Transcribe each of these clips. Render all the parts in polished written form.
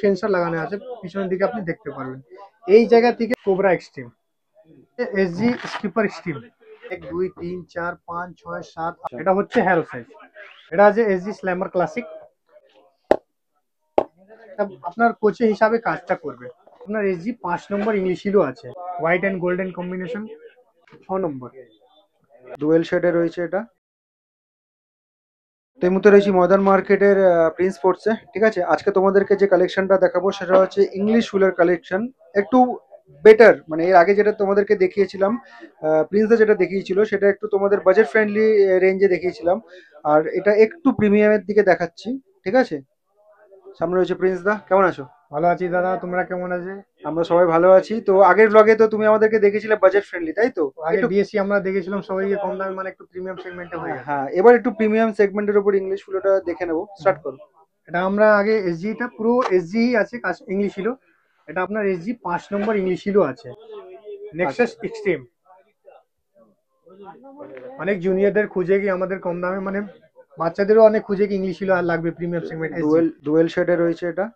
Sensor লাগানো আছে পিছনের দিকে, আপনি দেখতে পারবেন। এই জায়গা থেকে cobra extreme, SG skipper extreme, 1 2 3 4 5 6 7, এটা হচ্ছে হ্যারো সাইজ। এটা আছে এসজি স্ল্যামার ক্লাসিক। আপনার কোচে হিসাবে কাজটা করবে। আপনার এসজি 5 নম্বর ইংলিশ হিলও আছে, হোয়াইট অ্যান্ড গোল্ডেন কম্বিনেশন, 6 নম্বর। ডুয়েল শেডে রয়েছে এটা। তো এই মুহূর্তে রয়েছি মডার্ন মার্কেটের প্রিন্স স্পোর্টসে। ঠিক আছে, আজকে তোমাদেরকে যে কালেকশনটা দেখাবো সেটা হচ্ছে ইংলিশ উলের কালেকশন। একটু বেটার, মানে এর আগে যেটা তোমাদেরকে দেখিয়েছিলাম, প্রিন্সদা যেটা দেখিয়েছিল সেটা একটু তোমাদের বাজেট ফ্রেন্ডলি রেঞ্জে দেখিয়েছিলাম, আর এটা একটু প্রিমিয়ামের দিকে দেখাচ্ছি। ঠিক আছে, সামনে রয়েছে প্রিন্সদা, কেমন আছো? ভালো আছি দাদা, তোমরা কেমন আছে? আমরা সবাই ভালো আছি। তো আগের ব্লগে তো তুমি আমাদেরকে দেখেছিলে বাজেট ফ্রেন্ডলি, তাই তো? আগে একটু দিয়েছি, আমরা দেখেছিলাম সবাই কম দামে, মানে একটু প্রিমিয়াম সেগমেন্টে হয়ে গেছে। হ্যাঁ, এবার একটু প্রিমিয়াম সেগমেন্টের উপর ইংলিশ ফুলোটা দেখে নেবো, স্টার্ট করো। এটা আমরা আগে এসজিটা পুরো এসজি আছে, ইংলিশ হিলো। এটা আপনার এসজি 5 নম্বর ইংলিশ হিলো আছে, নেক্সাস এক্সট্রিম। অনেক জুনিয়রদের খুঁজে কি আমাদের কম দামে, মানে বাচ্চাদেরও অনেক খুঁজে কি ইংলিশ হিলো আর লাগবে প্রিমিয়াম সেগমেন্ট এসজি। ডুয়েল শেডে রয়েছে এটা।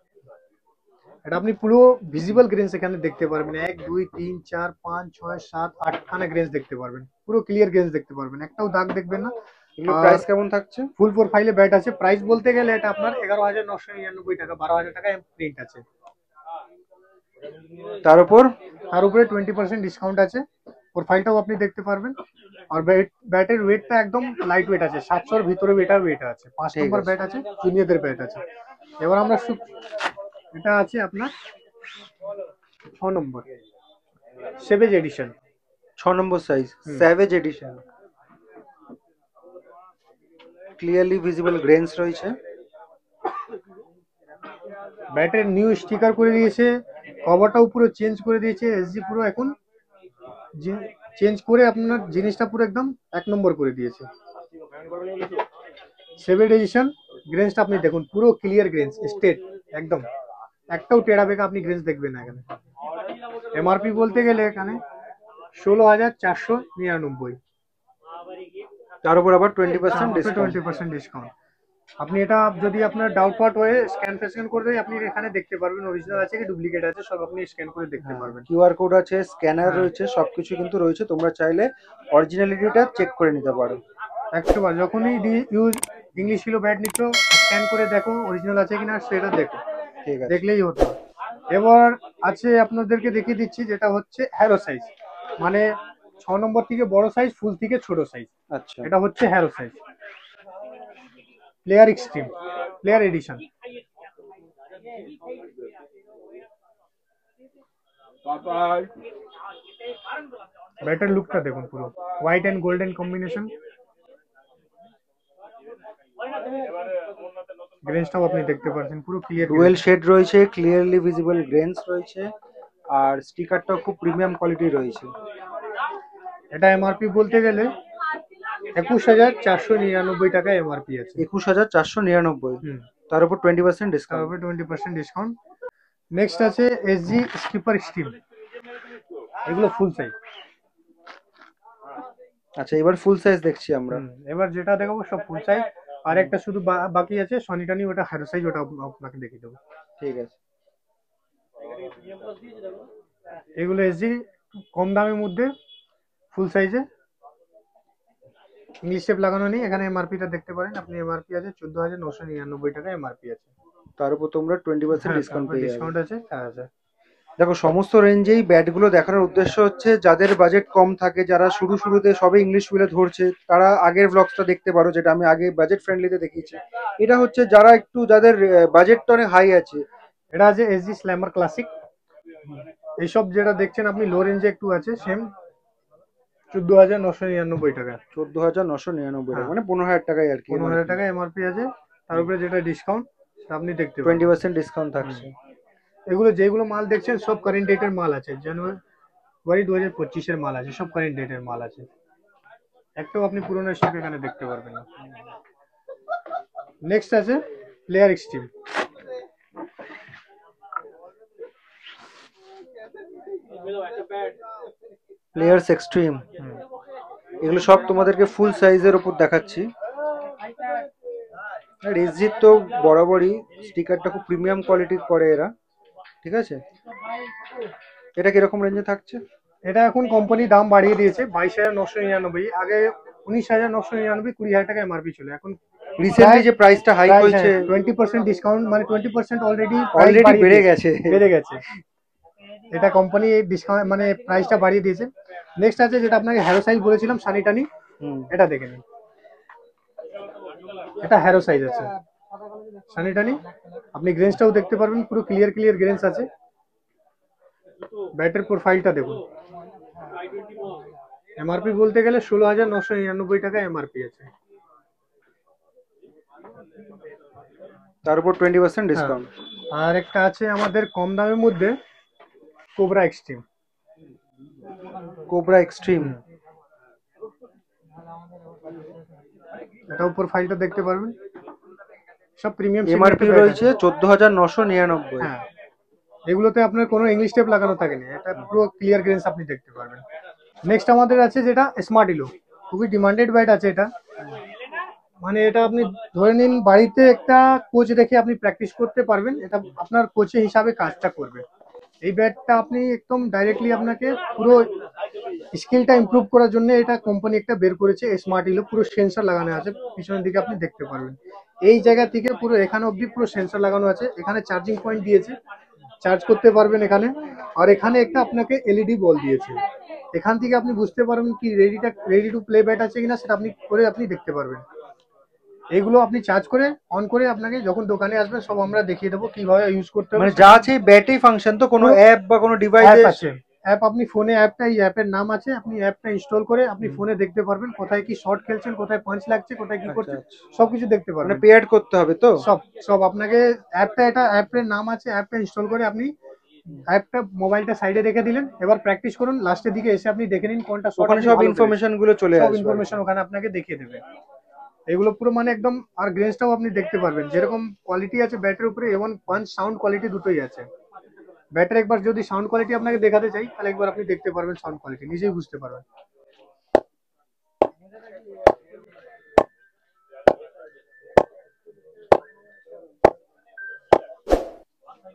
এটা আপনি পুরো ভিজিবল গ্রেন্স এখানে দেখতে পারবেন, 1 2 3 4 5 6 7 8খানা গ্রেন্স দেখতে পারবেন, পুরো ক্লিয়ার গ্রেন্স দেখতে পারবেন, একটাও দাগ দেখবেন না। এগুলো আর প্রাইস কেমন থাকছে? ফুল প্রোফাইলে ব্যাট আছে। প্রাইস বলতে গেলে এটা আপনার 11,999 টাকা, 12,000 টাকা প্রিন্ট আছে। তার উপর তার উপরে 20% ডিসকাউন্ট আছে। প্রোফাইলটাও আপনি দেখতে পারবেন। আর ব্যাটের ওয়েটটা একদম লাইট ওয়েট আছে, 700-র ভিতরে এটার ওয়েট আছে। পাঁচ ঠিক নম্বর আছে। ব্যাট আছে, জুনিয়রদের ব্যাট আছে। এবার আমরা এটা আছে আপনার 6 নম্বর সেভেজ এডিশন। 6 নম্বর size, savage edition. Clearly visible grains রয়েছে। ব্যাটের নিউ স্টিকার করে দিয়েছে, কভারটাও পুরো চেঞ্জ করে দিয়েছে এসজি, পুরো এখন চেঞ্জ করে আপনার জিনিসটা পুরো একদম 1 নম্বর করে দিয়েছে। Seven addition. গ্রেন্সটা আপনি দেখুন, পুরো ক্লিয়ার গ্রেন্স, স্টেট একদম, একটাও টেরা বেকা আপনি গ্রেন্স দেখবেন না এখানে। এমআরপি বলতে গেলে এখানে 16,499। তার উপর আবার 20% ডিসকাউন্ট। 20% ডিসকাউন্ট। আপনি এটা যদি আপনার ডাউট পার্ট হয়ে স্ক্যান করে আপনি এখানে দেখতে পারবেন অরিজিনাল আছে কি ডুপ্লিকেট আছে, সব আপনি স্ক্যান করে দেখতে হ্যাঁ, পারবেন। কিউআর কোড আছে, স্ক্যানার হ্যাঁ, রয়েছে, সবকিছু কিন্তু রয়েছে। তোমরা চাইলে অরিজিনালিটিটা চেক করে নিতে পারো। একশোবার যখনই ইউজ ইংলিশ কিলো ব্যাট নিচ্ছ, স্ক্যান করে দেখো অরিজিনাল আছে কিনা, সেটা দেখো, ঠিক আছে। দেখলেই হতো। এবার আছে আপনাদেরকে দেখিয়ে দিচ্ছি, যেটা হচ্ছে হ্যারো সাইজ, মানে 6 নম্বর থেকে বড় সাইজ, ফুল থেকে ছোট সাইজ। আচ্ছা, এটা হচ্ছে harrow size, player extreme, player edition. ব্যাটার লুকটা দেখুন, পুরো হোয়াইট অ্যান্ড গোল্ডেন কম্বিনেশন। গ্রেন্সটাও আপনি দেখতে পাচ্ছেন, পুরো ক্লিয়ার ডুয়েল শেড রয়েছে, ক্লিয়ারলি ভিজিবল গ্রেনস রয়েছে, আর স্টিকারটাও খুব প্রিমিয়াম কোয়ালিটি রয়েছে। এটা এমআরপি বলতে গেলে 21,499 টাকা এমআরপি আছে। 21,499। তার উপর 20% তার ডিসকাউন্ট। উপরে 20% ডিসকাউন্ট। নেক্সট আছে এসজি স্কিপার স্টিম, এগুলো ফুল সাইজ। আচ্ছা, এবার ফুল সাইজ দেখছি আমরা। এবার যেটা দেখাবো সব ফুল সাইজ, আর একটা শুধু বাকি আছে সনি টনি, ওটা হ্যারো সাইজ, ওটা আপনাকে দেখিয়ে দেবো। ঠিক আছে। এগুলো এসজি কম দামের মধ্যে ফুল সাইজে, ইংলিশ টেপ লাগানো নেই। এখানে এমআরপিটা দেখতে পারেন আপনি, এমআরপি আছে 14,999 টাকা এমআরপি আছে। তার উপর তোমরা 20% ডিসকাউন্ট পেয়ে যাবে। ডিসকাউন্ট আছে, আছে। দেখো, সমস্ত রেঞ্জেই ব্যাটগুলো দেখানোর উদ্দেশ্য হচ্ছে যাদের বাজেট কম থাকে, যারা শুরুতে সবে ইংলিশ উইলে ধরছে, তারা আগের ব্লগসটা দেখতে পারো, যেটা আমি আগে বাজেট ফ্রেন্ডলিতে দেখিয়েছি। এটা হচ্ছে যারা একটু, যাদের বাজেটটা অনেক হাই আছে। এটা আছে এসজি স্ল্যামার ক্লাসিক। এইসব যেটা দেখছেন আপনি লো রেঞ্জে একটু আছে, সেম 14,999 টাকা। 14,999 টাকা, হ্যাঁ, মানে 15,000 টাকায় আর কি। 15,000 টাকা এমআরপি আছে, তার উপরে যেটা ডিসকাউন্ট আপনি দেখতে পাবেন। 20% ডিসকাউন্ট থাকছে। এগুলো যেগুলো মাল দেখছেন সব কারেন্ট ডেটের মাল আছে, জানুয়ারি 2025-এর মাল আছে, সব কারেন্ট ডেটের মাল আছে, একটাও আপনি পুরোনো স্টক এখানে দেখতে পারবেন না। নেক্সট আছে প্লেয়ার এক্সট্রিম। প্লেয়ার্স এক্সট্রিম, এগুলো সব তোমাদেরকে ফুল সাইজের উপর দেখাচ্ছি। আর এসজির তো বরাবরই স্টিকারটা খুব প্রিমিয়াম কোয়ালিটির করে এরা, ঠিক আছে। এটা কিরকম রেঞ্জে থাকছে? এটা এখন কোম্পানি দাম বাড়িয়ে দিয়েছে 22,999, আগে 19,999, 20,000 টাকা এমআরপি ছিল। এখন রিসেন্টলি যে প্রাইসটা হাইক হয়েছে 20% ডিসকাউন্ট, মানে 20% অলরেডি বেড়ে গেছে। বেড়ে গেছে। এটা কোম্পানি ডিসকাউন্ট মানে প্রাইসটা বাড়িয়ে দিয়েছে। নেক্সট আছে যেটা আপনাকে হ্যারো সাইজ বলেছিলাম, সানিটানি। এটা দেখে নিন, এটা হ্যারো সাইজ আছে সানিটানি। আপনি গ্রেন্সটাও দেখতে পারবেন, পুরো ক্লিয়ার ক্লিয়ার গ্রেন্স আছে। ব্যাটারি প্রোফাইলটা দেখুন। এমআরপি বলতে গেলে 16,999 টাকা এমআরপি আছে। তার উপর 20% ডিসকাউন্ট। আর একটা আছে আমাদের কম দামের মধ্যে, কোবরা এক্সট্রিম। কোবরা এক্সট্রিম, এটা উপর ফাইলটা দেখতে পারবেন, সব প্রিমিয়াম। এমআরপি রয়েছে 14,999। হ্যাঁ, এগুলোতে আপনার কোনো ইংলিশ টেপ লাগানো থাকেনি, এটা পুরো ক্লিয়ার গ্রেন্স আপনি দেখতে পারবেন। নেক্সট আমাদের আছে যেটা স্মার্ট ইলো, খুবই ডিমান্ডেড ব্যাট আছে এটা। মানে এটা আপনি ধরে নিন বাড়িতে একটা কোচ রেখে আপনি প্র্যাকটিস করতে পারবেন, এটা আপনার কোচে হিসাবে কাজটা করবে। এই ব্যাটটা আপনি একদম ডাইরেক্টলি আপনাকে পুরো স্কিলটা ইমপ্রুভ করার জন্য এটা কোম্পানি একটা বের করেছে স্মার্ট ইলো, পুরো সেন্সর লাগানো আছে পিছনের দিকে, আপনি দেখতে পারবেন। এই জায়গা থেকে পুরো এখানে অবধি পুরো সেন্সর লাগানো আছে, এখানে চার্জিং পয়েন্ট দিয়েছে, চার্জ করতে পারবেন এখানে। আর এখানে একটা আপনাকে এলইডি বল দিয়েছে, এখান থেকে আপনি বুঝতে পারবেন কি রেডি টু প্লে ব্যাট আছে কিনা, সেটা আপনি করে আপনি দেখতে পারবেন। এগুলো আপনি চার্জ করে অন করে আপনাকে যখন দোকানে আসবেন সব আমরা দেখিয়ে দেবো কিভাবে ইউজ করতে হবে। মানে যা আছে ব্যাটারি ফাংশন, তো কোনো অ্যাপ বা কোনো ডিভাইস আছে, অ্যাপ আপনি ফোনে, অ্যাপটা এই অ্যাপের নাম আছে, আপনি অ্যাপটা ইনস্টল করে আপনি ফোনে দেখতে পারবেন কোথায় কি শর্ট খেলছেন, কোথায় পাঞ্চ লাগছে, কোথায় কি করছে, সবকিছু দেখতে পারবেন। মানে পেয়ার করতে হবে তো সব সব আপনাকে অ্যাপটা, এটা অ্যাপের নাম আছে, অ্যাপটা ইনস্টল করে আপনি অ্যাপটা মোবাইলটা সাইডে রেখে দিলেন, এবার প্র্যাকটিস করুন। লাস্টের দিকে এসে আপনি দেখে নিন কোনটা শর্ট, ওখানে সব ইনফরমেশন গুলো চলে আসবে, সব ইনফরমেশন ওখানে আপনাকে দেখিয়ে দেবে। এগুলো পুরো মানে একদম, আর গ্রেন্সটাও আপনি দেখতে পারবেন যেরকম কোয়ালিটি আছে ব্যাটারির উপরে, এবং পাঞ্চ সাউন্ড কোয়ালিটি দুটোই আছে। ব্যাটারি একবার যদি সাউন্ড কোয়ালিটি আপনাকে দেখাতে চাই তাহলে একবার আপনি দেখতে পারবেন, সাউন্ড কোয়ালিটি নিজেই বুঝতে পারবেন।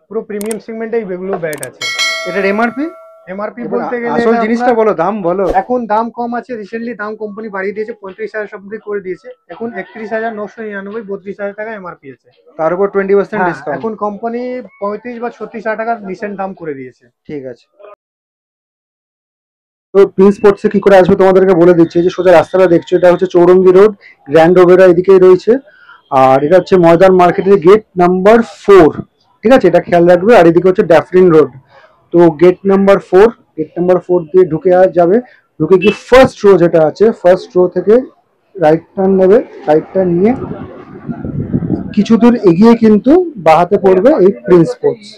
পুরো প্রিমিয়াম সেগমেন্টে এগুলো ব্যাট আছে। এটার এমআরপি এমআরপি বলতে গেলে আসল জিনিসটা বলো, দাম বলো। এখন দাম কম আছে, রিসেন্টলি দাম কোম্পানি বাড়িয়ে দিয়েছে, 35,000 অব্দি করে দিয়েছে, এখন 31,999, 32,000 টাকা এমআরপি আছে। তার উপর 20% ডিসকাউন্ট। এখন কোম্পানি 35 বা 36,000 টাকা রিসেন্ট দাম করে দিয়েছে। ঠিক আছে, তো প্রিন্স স্পোর্টসে কি করে আসবে তোমাদেরকে বলে দিচ্ছি। এই যে সোজা রাস্তাটা দেখছো, এটা হচ্ছে চৌরঙ্গি রোড, গ্র্যান্ড ওবেরা এদিকেই রয়েছে। আর এটা হচ্ছে ময়দান মার্কেটের গেট নাম্বার 4, ঠিক আছে, এটা খেয়াল রাখবে। আর এদিকে হচ্ছে ড্যাফরিন রোড। তো গেট নাম্বার 4 দিয়ে ঢুকে যাবে, ঢুকে গিয়ে ফার্স্ট রো যেটা আছে, ফার্স্ট রো থেকে রাইট টার্ন নেবে, রাইট টার্ন নিয়ে কিছু দূর এগিয়ে কিন্তু বাহাতে পড়বে এই প্রিন্স স্পোর্টস।